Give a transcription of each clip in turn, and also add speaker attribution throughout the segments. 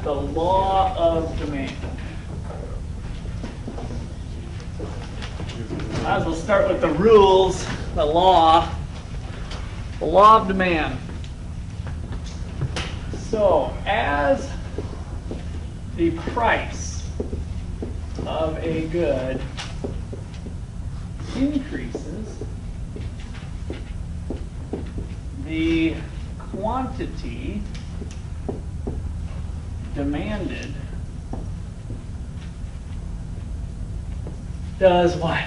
Speaker 1: the law of demand. Might as well start with the rules, the law of demand. So, as the price of a good increases, the quantity demanded does what?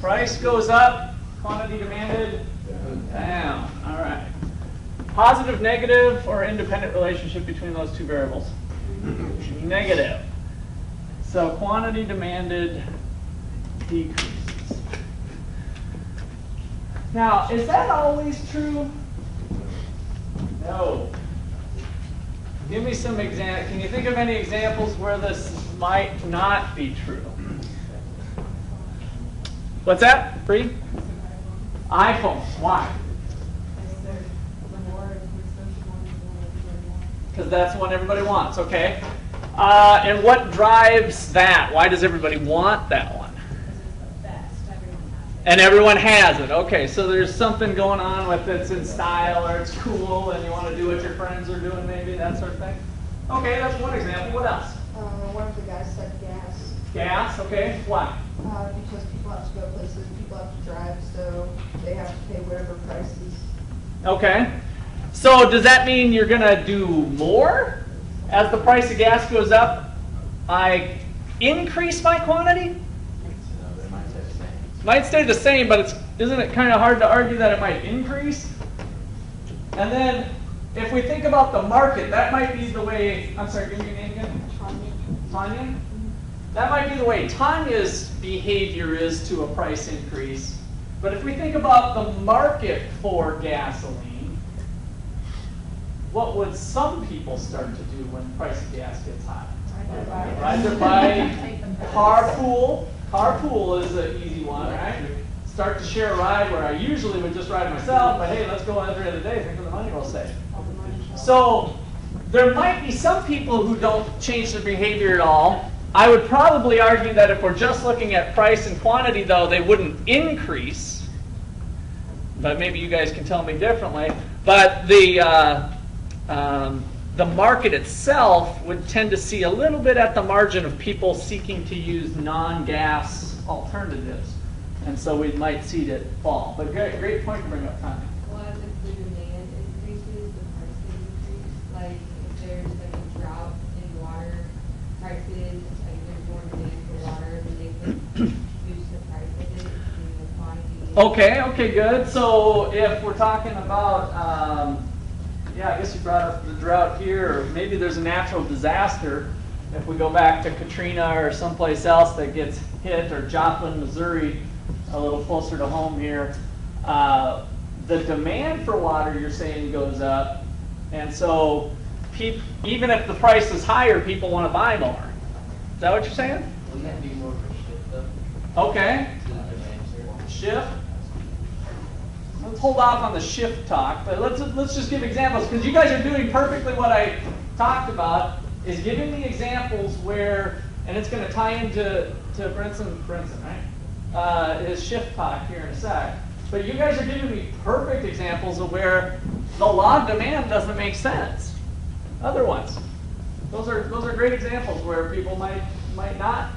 Speaker 1: Price goes up, quantity demanded down. All right. Positive, negative, or independent relationship between those two variables? Negative. So quantity demanded decreases. Now, is that always true? No. Give me some examples. Can you think of any examples where this might not be true? What's that? Free? iPhones. Why? Because that's what everybody wants, okay? And what drives that? Why does everybody want that one? And everyone has it. Okay, so there's something going on with it's in style or it's cool and you want to do what your friends are doing maybe, that sort of thing. Okay, that's one example. What else?
Speaker 2: One of the guys said gas.
Speaker 1: Gas, okay. Why?
Speaker 2: Because people have to go places, people have to drive, so they have to pay whatever prices.
Speaker 1: Okay. So does that mean you're going to do more? As the price of gas goes up, I increase my quantity? Might stay the same, but isn't it kind of hard to argue that it might increase? And then if we think about the market, that might be the way, I'm sorry, give me your name again? Tanya? That might be the way Tanya's behavior is to a price increase. But if we think about the market for gasoline, what would some people start to do when the price of gas gets high? Either buy carpool. Carpool is an easy one, right? Start to share a ride where I usually would just ride myself, but hey, let's go every other day, think of the money we'll save. So there might be some people who don't change their behavior at all. I would probably argue that if we're just looking at price and quantity, though, they wouldn't increase. But maybe you guys can tell me differently. But the market itself would tend to see a little bit at the margin of people seeking to use non-gas alternatives. And so we might see it fall. But great point to bring up, Tanya.
Speaker 3: Well, if the demand increases, the price can increase. Like if there's like a drought in water prices, like there's more demand for water, then they can boost the price of it and the quantity.
Speaker 1: Okay, good. So if we're talking about yeah, I guess you brought up the drought here, or maybe there's a natural disaster. If we go back to Katrina or someplace else that gets hit, or Joplin, Missouri, a little closer to home here, the demand for water, you're saying, goes up. And so even if the price is higher, people want to buy more. Is that what you're saying?
Speaker 4: Wouldn't that be more of a shift, though?
Speaker 1: Okay. Shift. Let's hold off on the shift talk, but let's just give examples, because you guys are doing perfectly what I talked about, is giving the examples where, and it's going to tie into Brinson, right? His shift talk here in a sec. But you guys are giving me perfect examples of where the law of demand doesn't make sense. Other ones. Those are great examples where people might not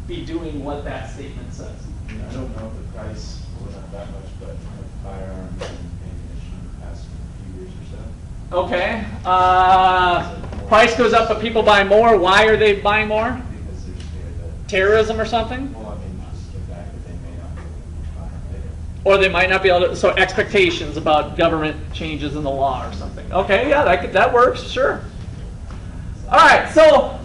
Speaker 1: be doing what that statement says.
Speaker 5: I don't know if the price was not that much, but firearms and ammunition in the past few years or so.
Speaker 1: Okay. Price goes up, but people buy more. Why are they buying more?
Speaker 5: Because they're scared that.
Speaker 1: Terrorism or something?
Speaker 5: Well, I mean, just the fact that they may not be able to find it.
Speaker 1: Or they might not be able to. So expectations about government changes in the law or something. Okay, yeah, that works. Sure. All right. So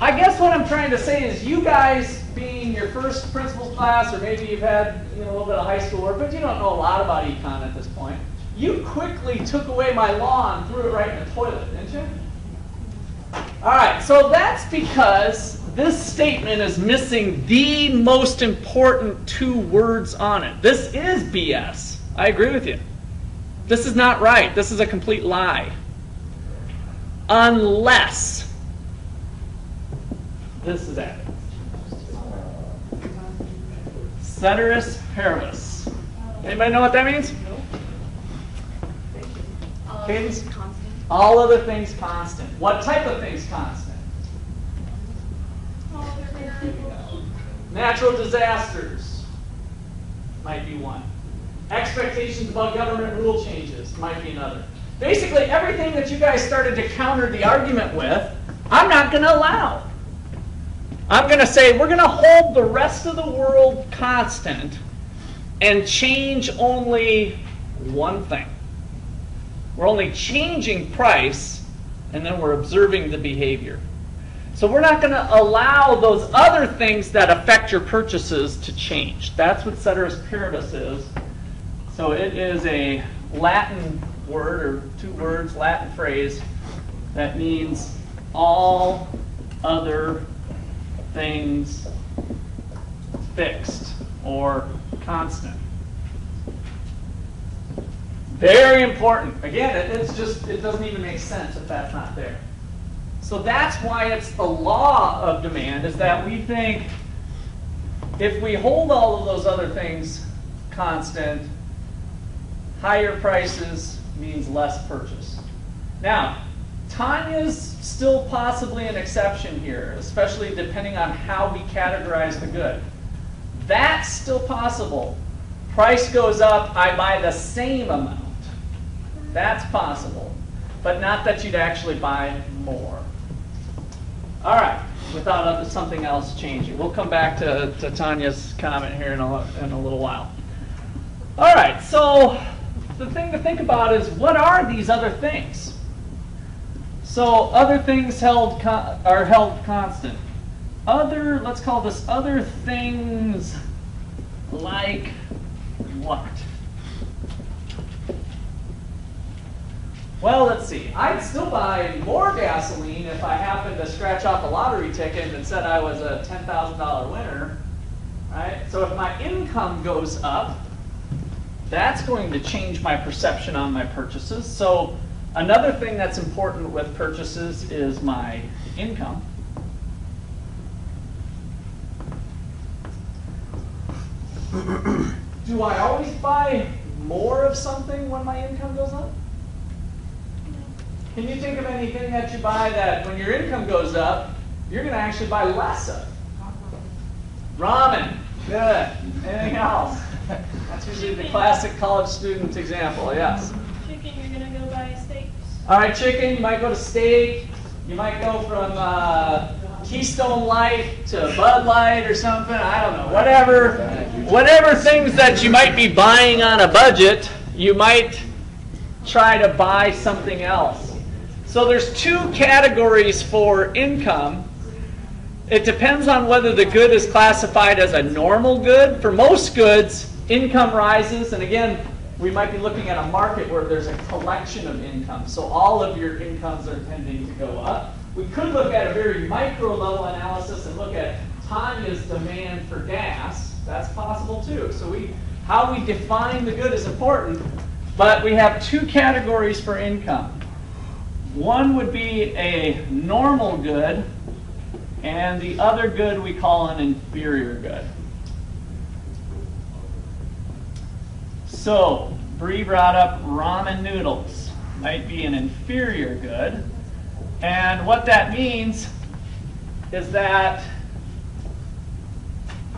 Speaker 1: I guess what I'm trying to say is, you guys, being your first principles class, or maybe you've had a little bit of high school work, but you don't know a lot about econ at this point. You quickly took away my law and threw it right in the toilet, didn't you? All right, so that's because this statement is missing the most important two words on it. This is BS. I agree with you. This is not right. This is a complete lie. unless this is added. Ceteris paribus. Anybody know what that means? Cadence?
Speaker 6: Constant.
Speaker 1: All other things constant. What type of things constant?
Speaker 6: All other variables.
Speaker 1: Natural disasters might be one. Expectations about government rule changes might be another. Basically, everything that you guys started to counter the argument with, I'm not going to allow. I'm going to say we're going to hold the rest of the world constant and change only one thing. We're only changing price, and then we're observing the behavior. So we're not going to allow those other things that affect your purchases to change. That's what ceteris paribus is. So it is a Latin word, or 2 words, Latin phrase, that means all other things fixed or constant. Very important. Again, it doesn't even make sense if that's not there. So that's why it's the law of demand, is that we think if we hold all of those other things constant, higher prices means less purchase. Now, Tanya's still possibly an exception here, especially depending on how we categorize the good. That's still possible. Price goes up, I buy the same amount. That's possible, but not that you'd actually buy more. All right, without something else changing. We'll come back to Tanya's comment here in a little while. All right, so the thing to think about is, what are these other things? So other things are held constant. Let's call this other things like what? Well, let's see. I'd still buy more gasoline if I happened to scratch off a lottery ticket and said I was a $10,000 winner, right? So if my income goes up, that's going to change my perception on my purchases. So another thing that's important with purchases is my income. Do I always buy more of something when my income goes up? Can you think of anything that you buy that when your income goes up, you're going to actually buy less of? Ramen. Good. Anything else? That's usually the classic college student example, yes.
Speaker 6: Chicken, you're going to go buy steaks.
Speaker 1: All right, chicken, you might go to steak. You might go from Keystone Light to Bud Light or something. I don't know. Whatever things that you might be buying on a budget, you might try to buy something else. So there's 2 categories for income. It depends on whether the good is classified as a normal good. For most goods, income rises, and again, we might be looking at a market where there's a collection of income. So all of your incomes are tending to go up. We could look at a very micro level analysis and look at Tanya's demand for gas. That's possible too. So how we define the good is important, but we have 2 categories for income. One would be a normal good, and the other good we call an inferior good. So, Bree brought up ramen noodles. Might be an inferior good. And what that means is that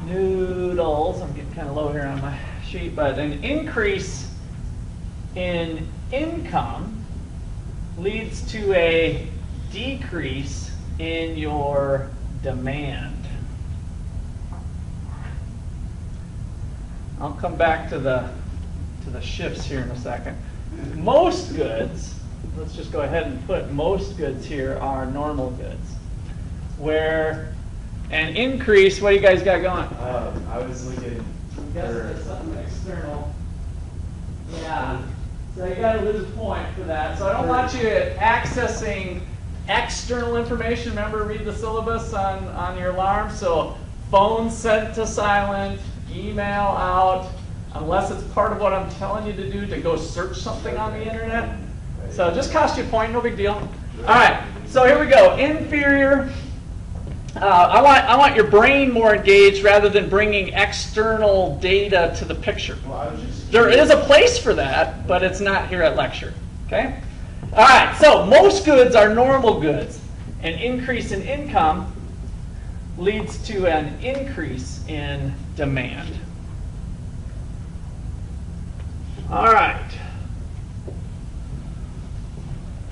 Speaker 1: noodles, I'm getting kind of low here on my sheet, but an increase in income leads to a decrease in your demand. I'll come back to the shifts here in a second. Most goods, let's just go ahead and put most goods here, are normal goods, where an increase, what do you guys got going?
Speaker 5: I was looking
Speaker 1: I'm guessing it's something external. Yeah. So you got to lose a point for that. So I don't want you accessing external information. Remember, read the syllabus on your alarm. So phone set to silent, email out, unless it's part of what I'm telling you to do, to go search something on the internet. So just cost you a point, no big deal. All right, so here we go. Inferior. I want your brain more engaged rather than bringing external data to the picture.
Speaker 5: Well, I was just
Speaker 1: There is a place for that, but it's not here at lecture. Okay? All right, so most goods are normal goods. An increase in income leads to an increase in demand. All right.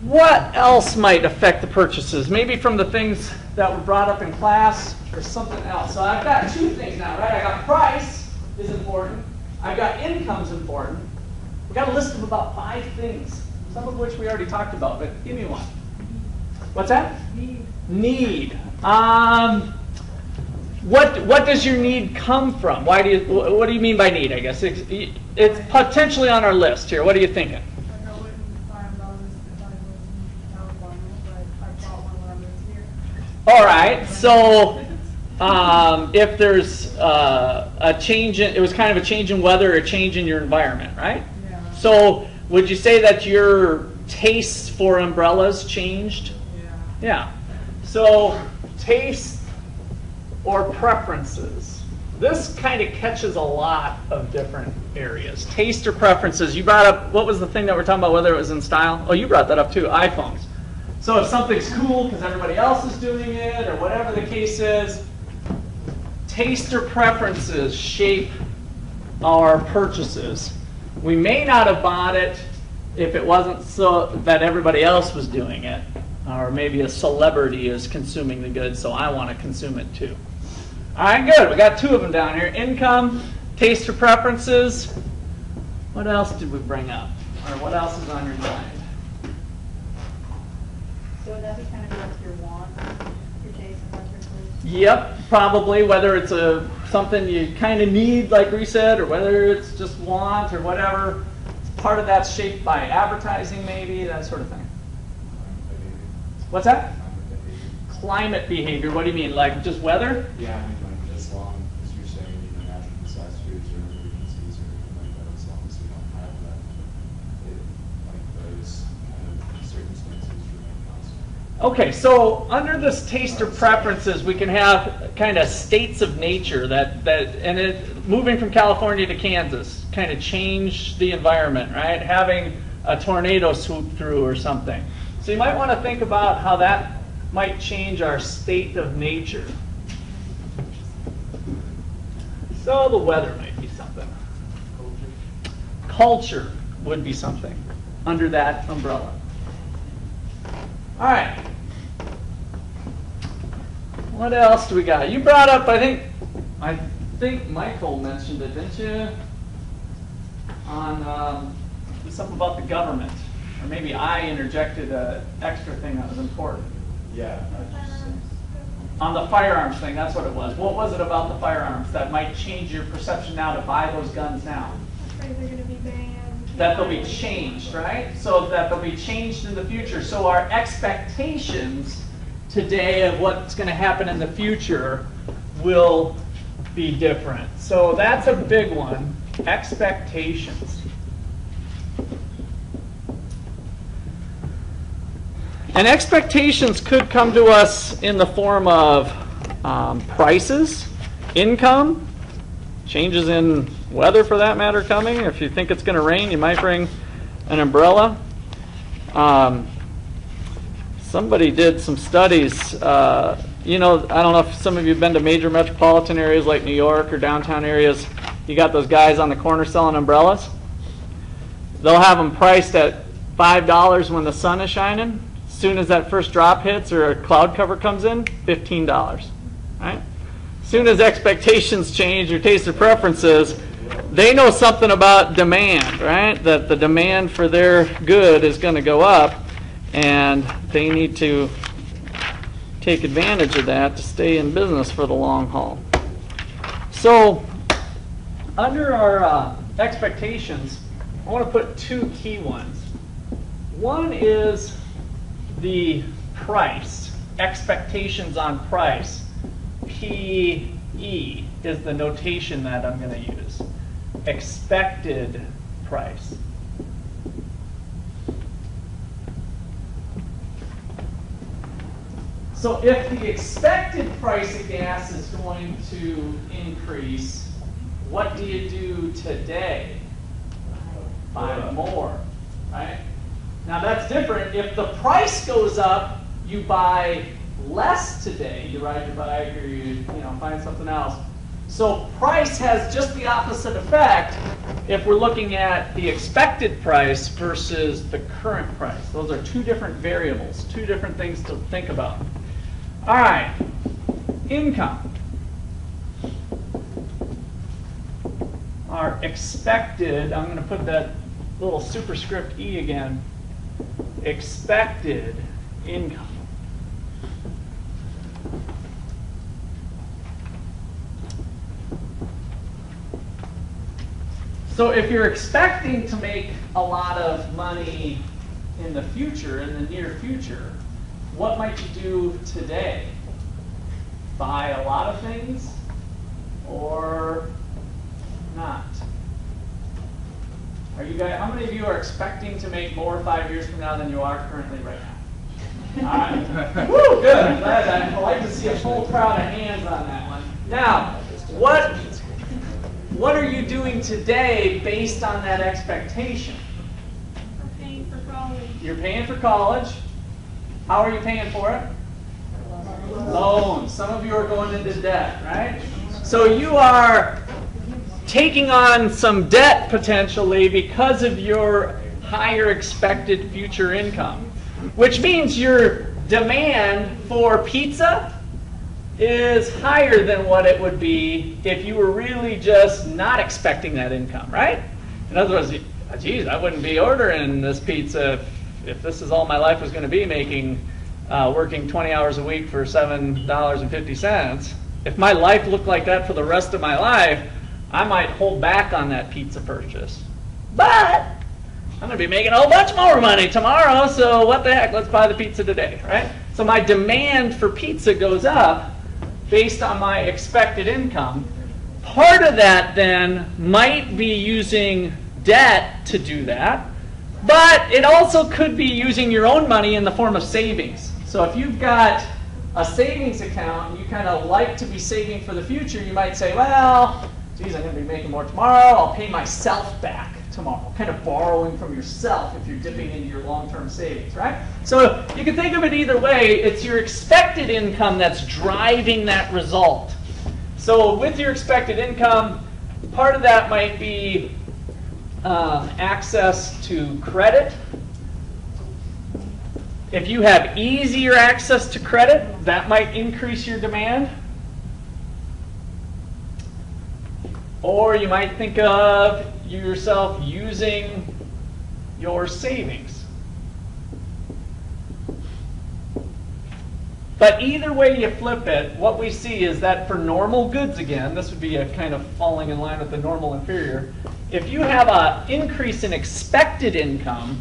Speaker 1: What else might affect the purchases? Maybe from the things that were brought up in class or something else. So I've got two things now, right? I got price is important. I've got income's important. We've got a list of about 5 things, some of which we already talked about, but give me one. What's that? Need. What does your need come from? What do you mean by need, I guess? It's potentially on our list here. What are you thinking?
Speaker 7: Like I wouldn't buy umbrellas if I was in California, but I bought one when I moved here.
Speaker 1: All right, so if there's a change in, it was kind of a change in weather, a change in your environment, right?
Speaker 7: Yeah.
Speaker 1: So would you say that your tastes for umbrellas changed?
Speaker 7: Yeah.
Speaker 1: Yeah. So taste or preferences. This kind of catches a lot of different areas. Taste or preferences. You brought up, what was the thing that we're talking about, whether it was in style? Oh, you brought that up too, iPhones. So if something's cool because everybody else is doing it or whatever the case is, taste or preferences shape our purchases. We may not have bought it if it wasn't so that everybody else was doing it, or maybe a celebrity is consuming the goods, so I want to consume it too. All right, good. We got 2 of them down here. Income, taste or preferences. What else did we bring up? Or what else is on your mind?
Speaker 2: So would that be kind of like your wants, your taste and preferences?
Speaker 1: Yep, probably, whether it's something you kind of need, like we said, or whether it's just want or whatever. Part of that's shaped by advertising, maybe, that sort of thing. What's that? Climate behavior. What do you mean? Like just weather?
Speaker 5: Yeah, I mean, like, as long as you're saying, natural disasters or emergencies or anything like that, as long as you don't have that, like those kind of circumstances remain constant.
Speaker 1: Okay, so under this taste or preferences, we can have kind of states of nature and moving from California to Kansas kind of changed the environment, right? Having a tornado swoop through or something. So you might want to think about how that might change our state of nature. So the weather might be something. Culture would be something under that umbrella. All right. What else do we got? You brought up, I think Michael mentioned it, didn't you? On something about the government. Or maybe I interjected an extra thing that was important.
Speaker 5: Yeah, I just
Speaker 1: On the firearms thing, that's what it was. What was it about the firearms that might change your perception now to buy those guns now?
Speaker 6: I'm afraid they're gonna be banned.
Speaker 1: That they'll be changed, right? So that they'll be changed in the future. So our expectations today of what's going to happen in the future will be different. So that's a big one. Expectations. And expectations could come to us in the form of prices, income, changes in weather for that matter coming. If you think it's going to rain, you might bring an umbrella. Somebody did some studies. I don't know if some of you have been to major metropolitan areas like New York or downtown areas. You got those guys on the corner selling umbrellas. They'll have them priced at $5 when the sun is shining. As soon as that first drop hits or a cloud cover comes in, $15. Right? As soon as expectations change or taste or preferences, they know something about demand, right? That the demand for their good is going to go up, and they need to take advantage of that to stay in business for the long haul. So, under our expectations, I want to put 2 key ones. One is the price, expectations on price. PE is the notation that I'm going to use. Expected price. So if the expected price of gas is going to increase, what do you do today? Buy more, right? Now that's different. If the price goes up, you buy less today. You ride your bike or you find something else. So price has just the opposite effect if we're looking at the expected price versus the current price. Those are two different variables, two different things to think about. All right, income. Our expected, I'm going to put that little superscript E again, expected income. So if you're expecting to make a lot of money in the future, in the near future, what might you do today? Buy a lot of things or not? Are you guys, how many of you are expecting to make more 5 years from now than you are currently right now? All right. Woo, good. I'm glad. I'd like to see a full crowd of hands on that one. Now, what are you doing today based on that expectation?
Speaker 6: I'm paying for college.
Speaker 1: You're paying for college. How are you paying for it? Loans. Some of you are going into debt, right? So you are taking on some debt potentially because of your higher expected future income, which means your demand for pizza is higher than what it would be if you were really just not expecting that income, right? In other words, geez, I wouldn't be ordering this pizza if this is all my life was going to be making, working 20 hours a week for $7.50. If my life looked like that for the rest of my life, I might hold back on that pizza purchase. But I'm going to be making a whole bunch more money tomorrow, so what the heck, let's buy the pizza today, right? So my demand for pizza goes up based on my expected income. Part of that then might be using debt to do that, but it also could be using your own money in the form of savings. So if you've got a savings account and you kind of like to be saving for the future, you might say, well, geez, I'm going to be making more tomorrow, I'll pay myself back tomorrow. Kind of borrowing from yourself if you're dipping into your long-term savings, right? So you can think of it either way. It's your expected income that's driving that result. So with your expected income, part of that might be access to credit. If you have easier access to credit, that might increase your demand. Or you might think of yourself using your savings. But either way you flip it, what we see is that for normal goods again, this would be a kind of falling in line with the normal inferior. If you have an increase in expected income,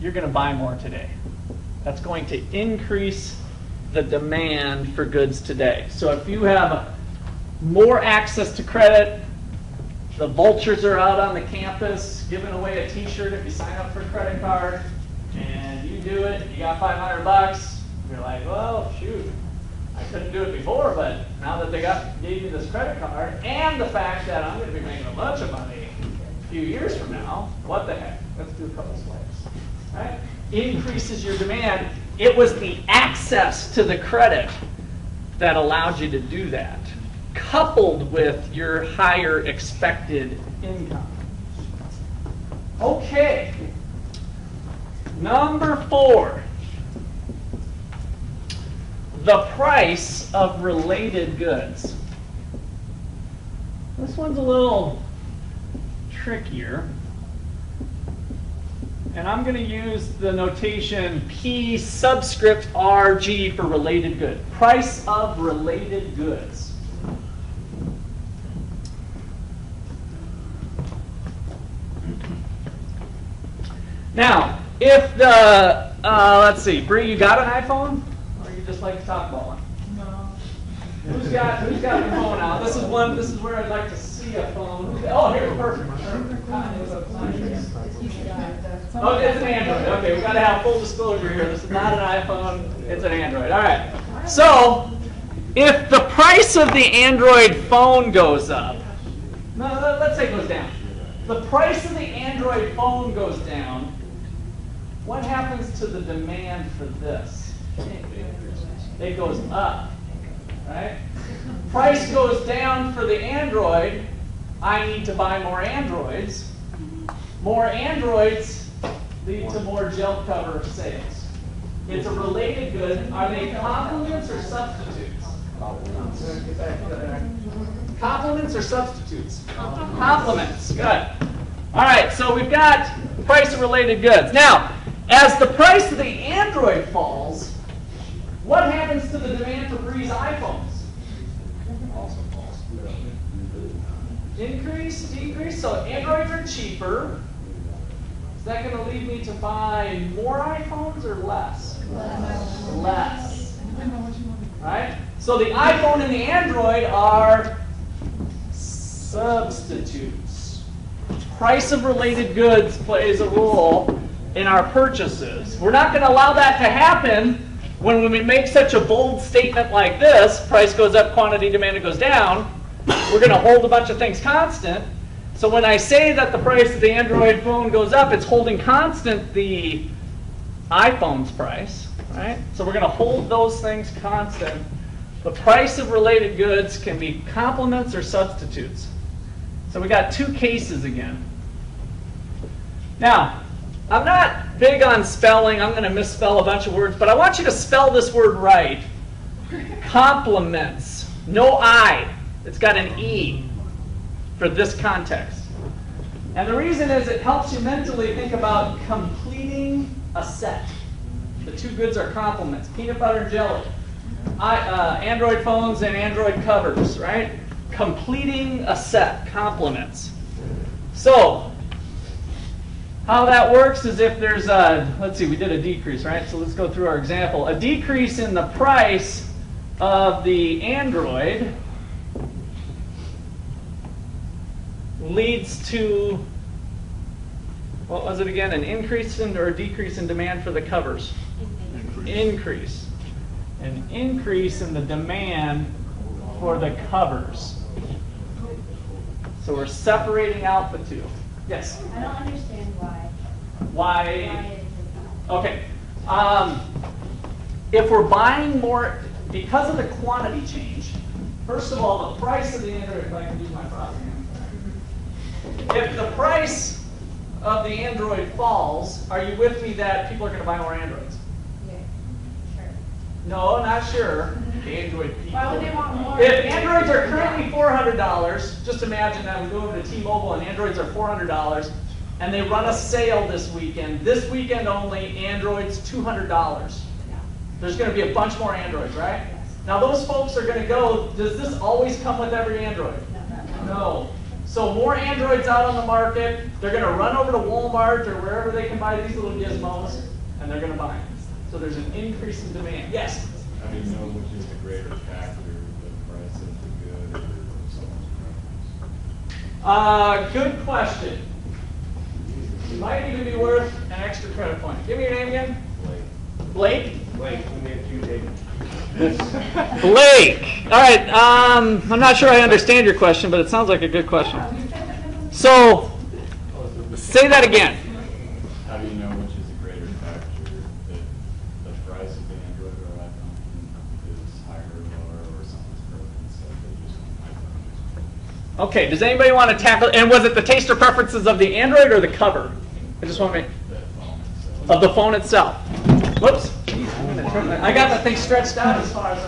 Speaker 1: you're going to buy more today. That's going to increase the demand for goods today. So if you have more access to credit, the vultures are out on the campus giving away a t-shirt if you sign up for a credit card, and you do it, you got $500, you're like, well, shoot, I couldn't do it before, but now that they gave me this credit card, and the fact that I'm going to be making a bunch of money a few years from now, what the heck, let's do a couple swipes, right? Increases your demand. It was the access to the credit that allowed you to do that, coupled with your higher expected income. Okay. Number 4. The price of related goods. This one's a little trickier. And I'm going to use the notation P subscript RG for related good. Price of related goods. Now, if the, let's see, Bree, you got an iPhone? Or you just like to talk about one?
Speaker 7: No.
Speaker 1: Who's got the phone out? This is where I'd like to see see a phone. Oh, here's perfect. Oh, it's an Android. Okay, we got to have full disclosure here. This is not an iPhone. It's an Android. All right. So, if the price of the Android phone goes up, no, let's say it goes down. The price of the Android phone goes down. What happens to the demand for this? It goes up, right? Price goes down for the Android. I need to buy more Androids. More Androids lead to more gel cover sales. It's a related good. Are they complements or substitutes? Complements or substitutes? Complements. Good. All right, so we've got price of related goods. Now, as the price of the Android falls, what happens to the demand for Breeze iPhones?
Speaker 5: Also false.
Speaker 1: Increase, decrease. So Androids are cheaper. Is that going to lead me to buy more iPhones or less? Less. Right? So the iPhone and the Android are substitutes. Price of related goods plays a role in our purchases. We're not going to allow that to happen when we make such a bold statement like this. Price goes up, quantity demanded goes down. We're going to hold a bunch of things constant. So when I say that the price of the Android phone goes up, it's holding constant the iPhone's price, right? So we're going to hold those things constant. The price of related goods can be complements or substitutes. So we got two cases again. Now, I'm not big on spelling. I'm going to misspell a bunch of words, but I want you to spell this word right. Complements. No I. It's got an E for this context. And the reason is it helps you mentally think about completing a set. The two goods are complements. Peanut butter and jelly. Android phones and Android covers, right? Completing a set. Complements. So, how that works is if there's a, let's see, we did a decrease, right? So let's go through our example. A decrease in the price of the Android leads to, what was it again? An increase in or a decrease in demand for the covers? Increase. An increase in the demand for the covers. So we're separating out the two. Yes?
Speaker 3: I don't understand why.
Speaker 1: Why? Okay. If we're buying more, because of the quantity change, first of all, the price of the Android, if I can use my proxy. If the price of the Android falls, are you with me that people are going to buy more Androids?
Speaker 3: Yeah, sure.
Speaker 1: No, not sure. The Android people.
Speaker 7: Why would they want more?
Speaker 1: If Androids are currently $400, just imagine that we go over to T-Mobile and Androids are $400, and they run a sale this weekend. This weekend only, Androids $200. There's going to be a bunch more Androids, right? Now those folks are going to go, does this always come with every Android? No. So more Androids out on the market, they're going to run over to Walmart or wherever they can buy these little gizmos, and they're going to buy them. So there's an increase in demand. Yes?
Speaker 5: I mean, know which is the greater factor, the price of the good or someone's preference?
Speaker 1: Good question. It might even be worth an extra credit point. Give me your name again. Blake?
Speaker 4: Wait, we made you take.
Speaker 1: Blake. All right. I'm not sure I understand your question, but it sounds like a good question. So, say that again.
Speaker 5: How do you know which is a greater factor, that the price of the Android or iPhone is higher or lower, or someone's preference that they just want iPhone?
Speaker 1: Okay. Does anybody want to tackle? And was it the taste or preferences of the Android or the cover? I just want to make
Speaker 5: The phone itself.
Speaker 1: of the phone itself. Whoops. I got that thing stretched out as far as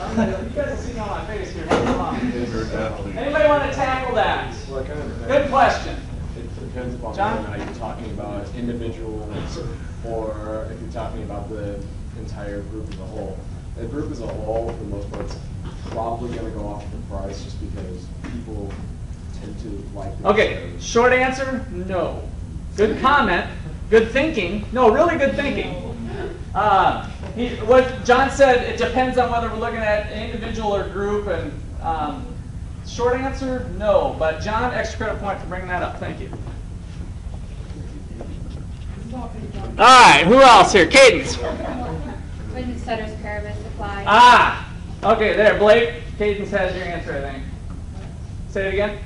Speaker 1: you guys will see me on my face here. Anybody want to tackle that?
Speaker 8: Well, I kind of
Speaker 1: Good question.
Speaker 8: It depends upon
Speaker 1: John?
Speaker 8: whether or not you're talking about individuals or if you're talking about the entire group as a whole. The group as a whole, for the most part, is probably going to go off the price just because people tend to like the
Speaker 1: Okay, short answer, no. Good comment, good thinking. No, really good thinking. What John said, it depends on whether we're looking at individual or group, and Short answer, no. But John, extra credit point for bringing that up. Thank you. All right, who else here? Cadence.
Speaker 3: When ceteris paribus apply.
Speaker 1: Ah, okay, there, Blake. Cadence has your answer, I think. Say it again.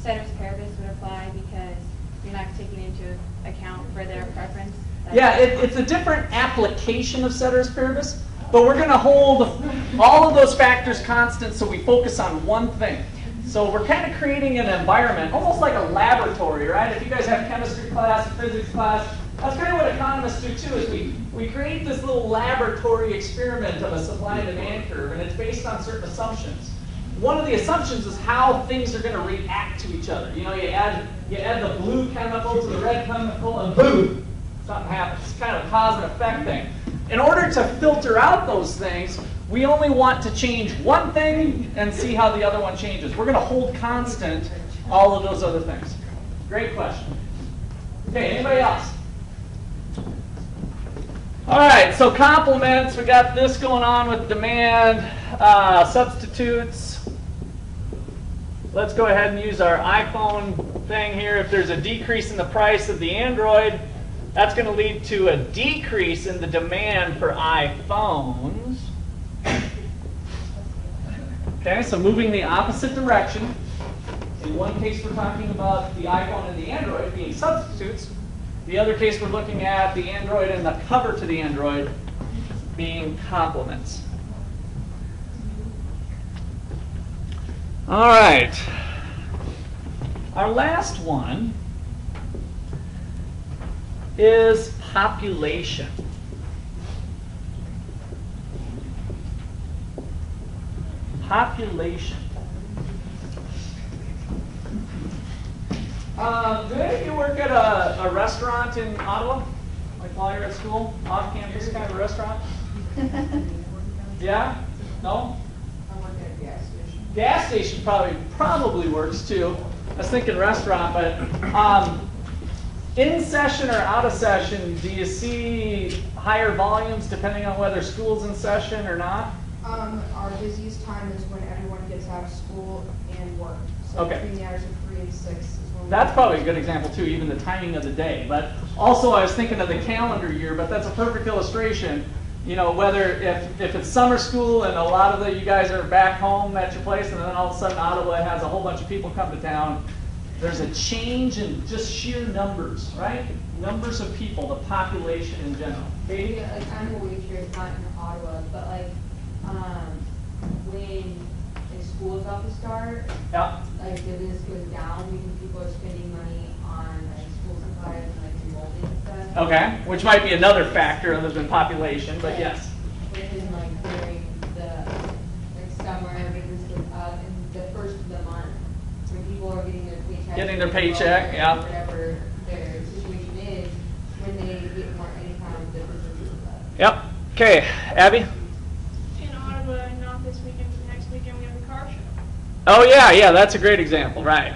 Speaker 3: Ceteris paribus would apply because you're not taking into account for their preference.
Speaker 1: Yeah, it's a different application of ceteris paribus, but we're going to hold all of those factors constant so we focus on one thing. So we're kind of creating an environment, almost like a laboratory, right? If you guys have chemistry class, physics class, that's kind of what economists do too, is we create this little laboratory experiment of a supply and demand curve, and it's based on certain assumptions. One of the assumptions is how things are going to react to each other. You know, you add the blue chemical to the red chemical, and boom, something happens. It's kind of a cause and effect thing. In order to filter out those things, we only want to change one thing and see how the other one changes. We're going to hold constant all of those other things. Great question. Okay, anybody else? All right, so complements. We got this going on with demand, substitutes. Let's go ahead and use our iPhone thing here. If there's a decrease in the price of the Android, that's going to lead to a decrease in the demand for iPhones. Okay, so moving the opposite direction. In one case, we're talking about the iPhone and the Android being substitutes. The other case, we're looking at the Android and the cover to the Android being complements. All right. Our last one is population. Population. Do any of you work at a restaurant in Ottawa? Like while you're at school? Off campus kind of a restaurant? Yeah? No?
Speaker 2: I work at a gas station.
Speaker 1: Gas station probably works too. I was thinking restaurant, but in session or out of session, do you see higher volumes depending on whether school's in session or not?
Speaker 2: Our busiest time is when everyone gets out of school and work. So
Speaker 1: Okay.
Speaker 2: between the hours of 3 and 6 is when
Speaker 1: That's probably a good example too, even the timing of the day. But also I was thinking of the calendar year, but that's a perfect illustration. You know, whether if it's summer school and a lot of you guys are back home at your place and then all of a sudden Ottawa has a whole bunch of people come to town, there's a change in just sheer numbers, right? Numbers of people, the population in general. Katie?
Speaker 3: Yeah, like I'm a waitress, not in Ottawa, but like when school's about to start,
Speaker 1: Yeah.
Speaker 3: like business goes down because people are spending money on like school supplies and like enrollment and stuff.
Speaker 1: Okay, which might be another factor other than population, but yes.
Speaker 3: Which is like during the like summer, business goes up, and the first of the month when people are getting their paycheck.
Speaker 1: Getting their paycheck, yeah.
Speaker 3: Whatever their situation is, when they get more income, the business goes up.
Speaker 1: Yep. Okay, Abby?
Speaker 6: In Ottawa, not this weekend, but next weekend, we have the car show.
Speaker 1: Oh yeah, that's a great example, right?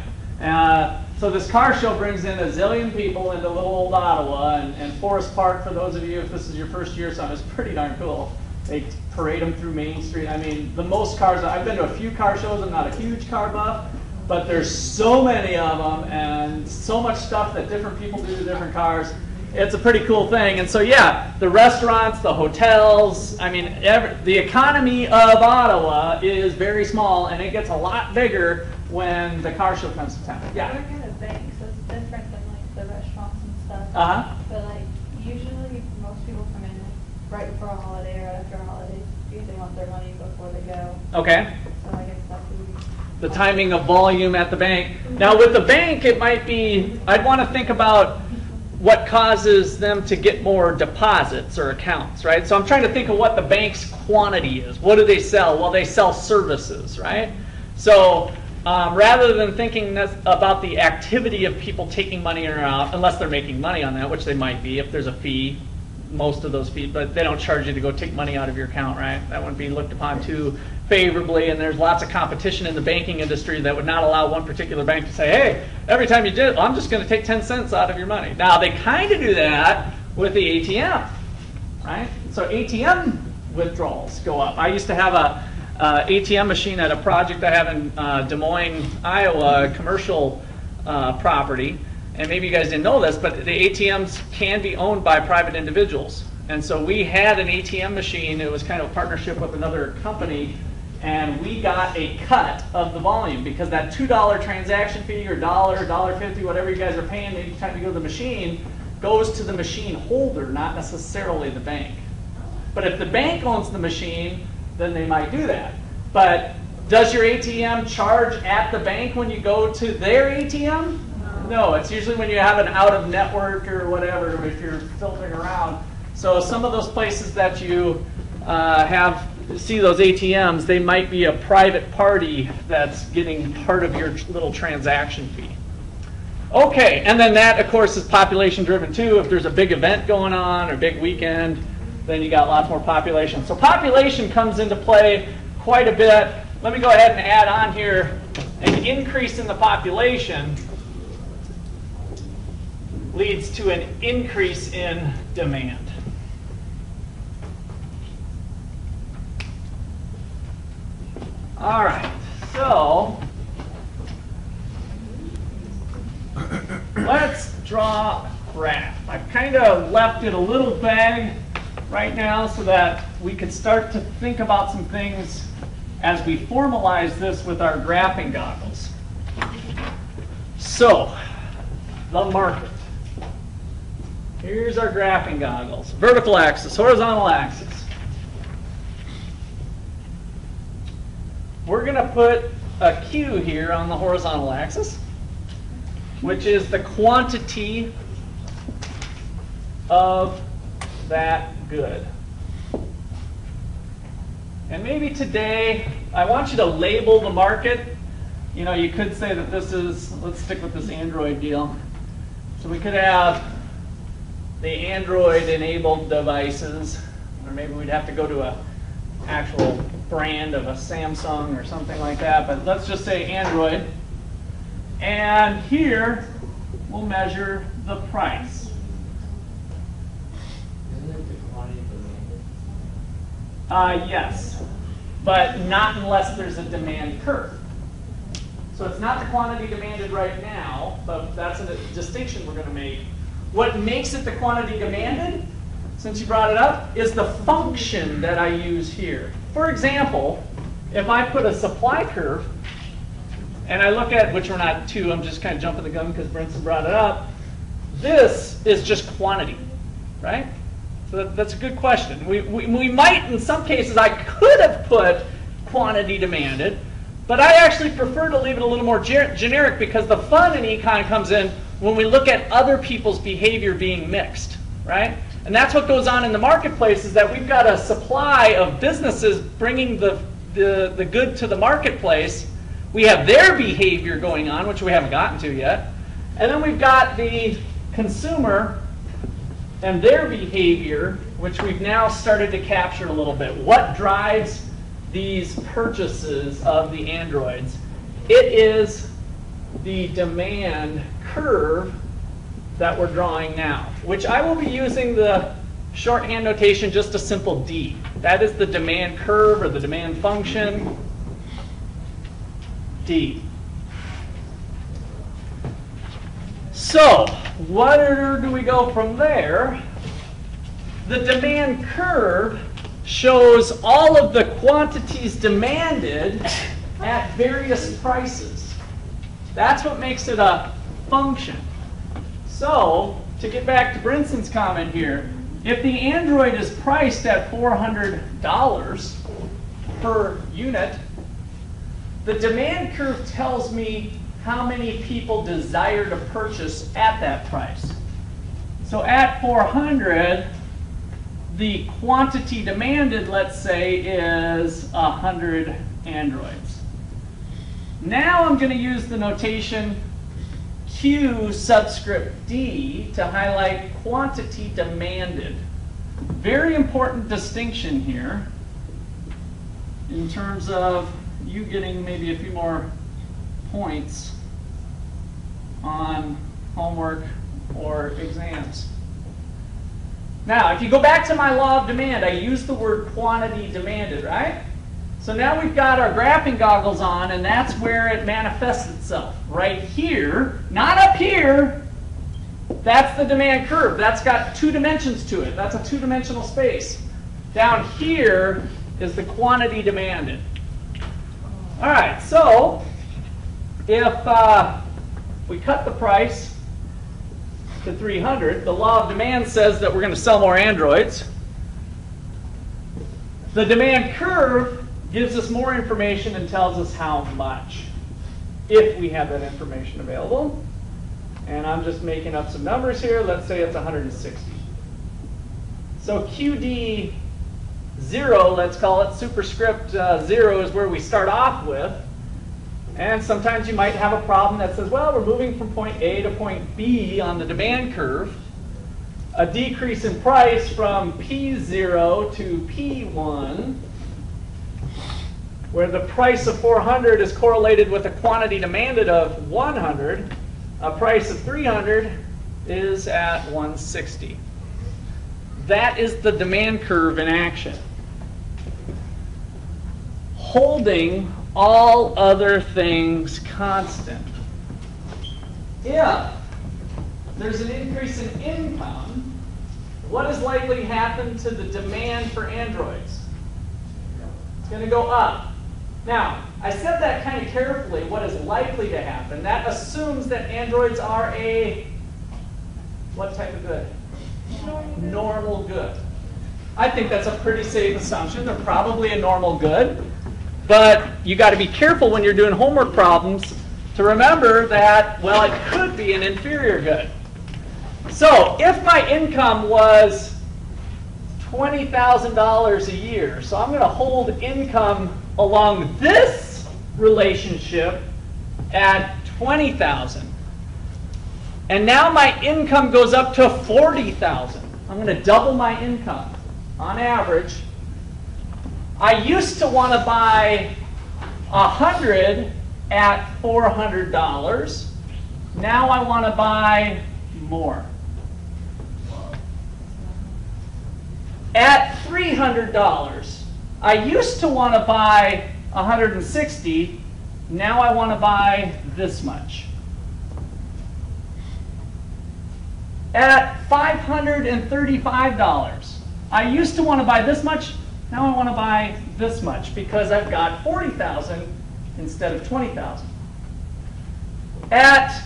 Speaker 1: So this car show brings in a zillion people into little old Ottawa, and Forest Park, for those of you, if this is your first year or something, is pretty darn cool. They parade them through Main Street. I mean, the most cars, I've been to a few car shows, I'm not a huge car buff, but there's so many of them and so much stuff that different people do to different cars. It's a pretty cool thing. And so yeah, the restaurants, the hotels, I mean, the economy of Ottawa is very small, and it gets a lot bigger when the car show comes to town.
Speaker 7: I
Speaker 1: Yeah.
Speaker 7: work at a bank, so it's different than like the restaurants and stuff.
Speaker 1: Uh-huh.
Speaker 7: But like usually most people come in like right before a holiday or after a holiday because they want their money before they go.
Speaker 1: Okay.
Speaker 7: So I guess that's what
Speaker 1: The timing of volume at the bank. Now with the bank, it might be, I'd want to think about what causes them to get more deposits or accounts, right? So I'm trying to think of what the bank's quantity is. What do they sell? Well, they sell services, right? So rather than thinking about the activity of people taking money in or out, unless they're making money on that, which they might be if there's a fee, most of those fees, but they don't charge you to go take money out of your account, right? That wouldn't be looked upon too favorably, and there's lots of competition in the banking industry that would not allow one particular bank to say, hey, every time you do it, I'm just going to take 10 cents out of your money. Now, they kind of do that with the ATM, right? So ATM withdrawals go up. I used to have ATM machine at a project I have in Des Moines, Iowa, commercial property. And maybe you guys didn't know this, but the ATMs can be owned by private individuals. And so we had an ATM machine. It was kind of a partnership with another company. And we got a cut of the volume because that $2 transaction fee or $1.50, whatever you guys are paying anytime you go to the machine, goes to the machine holder, not necessarily the bank. But if the bank owns the machine, then they might do that. But does your ATM charge at the bank when you go to their ATM? No, it's usually when you have an out-of-network or whatever, if you're filtering around. So some of those places that you see those ATMs, they might be a private party that's getting part of your little transaction fee. Okay, and then that, of course, is population driven too. If there's a big event going on or a big weekend, then you got lots more population. So population comes into play quite a bit. Let me go ahead and add on here an increase in the population leads to an increase in demand. All right, so let's draw a graph. I've kind of left it a little vague right now so that we could start to think about some things as we formalize this with our graphing goggles. So, the market. Here's our graphing goggles. Vertical axis, horizontal axis. We're going to put a Q here on the horizontal axis, which is the quantity of that good. And maybe today, I want you to label the market. You know, you could say that this is, let's stick with this Android deal. So we could have the Android-enabled devices, or maybe we'd have to go to a actual brand of a Samsung or something like that, but let's just say Android. And here, we'll measure the price.
Speaker 4: Isn't it the quantity demanded?
Speaker 1: Yes, but not unless there's a demand curve. So it's not the quantity demanded right now, but that's a distinction we're going to make. What makes it the quantity demanded, since you brought it up, is the function that I use here. For example, if I put a supply curve, and I look at, which we're not to, I'm just kind of jumping the gun because Brinson brought it up, this is just quantity, right? So that's a good question. We might, in some cases, I could have put quantity demanded, but I actually prefer to leave it a little more generic because the fun in econ comes in when we look at other people's behavior being mixed, right? And that's what goes on in the marketplace, is that we've got a supply of businesses bringing the good to the marketplace. We have their behavior going on, which we haven't gotten to yet. And then we've got the consumer and their behavior, which we've now started to capture a little bit. What drives these purchases of the Androids? It is the demand curve that we're drawing now, which I will be using the shorthand notation, just a simple D. That is the demand curve or the demand function, D. So, where do we go from there? The demand curve shows all of the quantities demanded at various prices. That's what makes it a function. So, to get back to Brinson's comment here, if the Android is priced at $400 per unit, the demand curve tells me how many people desire to purchase at that price. So at 400, the quantity demanded, let's say, is 100 Androids. Now I'm going to use the notation Q subscript D to highlight quantity demanded. Very important distinction here in terms of you getting maybe a few more points on homework or exams. Now, if you go back to my law of demand, I use the word quantity demanded, right? So now we've got our graphing goggles on, and that's where it manifests itself. Right here, not up here. That's the demand curve. That's got 2 dimensions to it. That's a 2-dimensional space. Down here is the quantity demanded. All right, so if we cut the price to 300, the law of demand says that we're going to sell more Androids. The demand curve gives us more information and tells us how much, if we have that information available. And I'm just making up some numbers here. Let's say it's 160. So QD 0, let's call it superscript 0, is where we start off with. And sometimes you might have a problem that says, well, we're moving from point A to point B on the demand curve. A decrease in price from P0 to P1, where the price of 400 is correlated with a quantity demanded of 100. A price of 300 is at 160. That is the demand curve in action, holding all other things constant. If there's an increase in income, what is likely to happen to the demand for Androids? It's going to go up. Now, I said that kind of carefully, what is likely to happen. That assumes that Androids are a, what type of good? Normal good. I think that's a pretty safe assumption. They're probably a normal good. But you got to be careful when you're doing homework problems to remember that, well, it could be an inferior good. So if my income was $20,000 a year, so I'm going to hold income along this relationship at 20,000. And now my income goes up to 40,000. I'm going to double my income on average. I used to want to buy 100 at $400. Now I want to buy more. At $300, I used to want to buy 160. Now I want to buy this much. At $535, I used to want to buy this much. Now I want to buy this much because I've got 40,000 instead of 20,000. At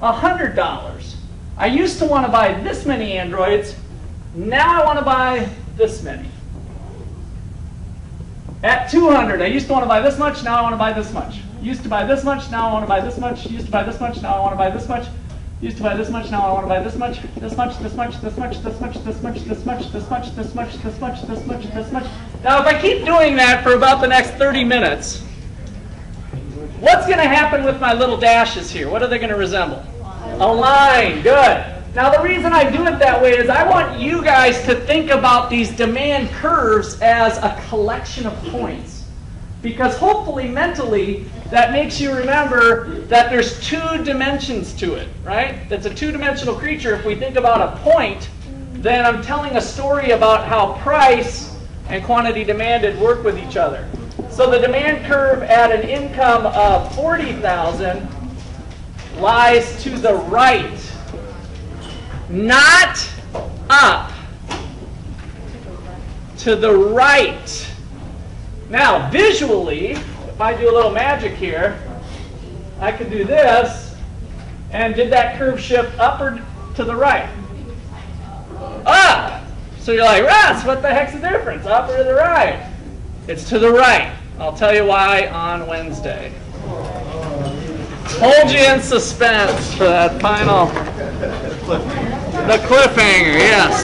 Speaker 1: $100, I used to want to buy this many Androids. Now I want to buy this many. At 200, I used to want to buy this much. Now I want to buy this much. Used to buy this much. Now I want to buy this much. Used to buy this much. Now I want to buy this much. Used to buy this much. Now I want to buy this much. This much. This much. This much. This much. This much. This much. This much. This much. This much. This much. This much. Now, if I keep doing that for about the next 30 minutes, what's going to happen with my little dashes here? What are they going to resemble? A line. Good. Now, the reason I do it that way is I want you guys to think about these demand curves as a collection of points. Because hopefully, mentally, that makes you remember that there's 2 dimensions to it, right? That's a 2-dimensional creature. If we think about a point, then I'm telling a story about how price and quantity demanded work with each other. So the demand curve at an income of 40,000 lies to the right. Not up, to the right. Now, visually, if I do a little magic here, I could do this, and did that curve shift up or to the right? Up! So you're like, Russ, what the heck's the difference, up or to the right? It's to the right. I'll tell you why on Wednesday. Hold you in suspense for that final... The cliffhanger, yes.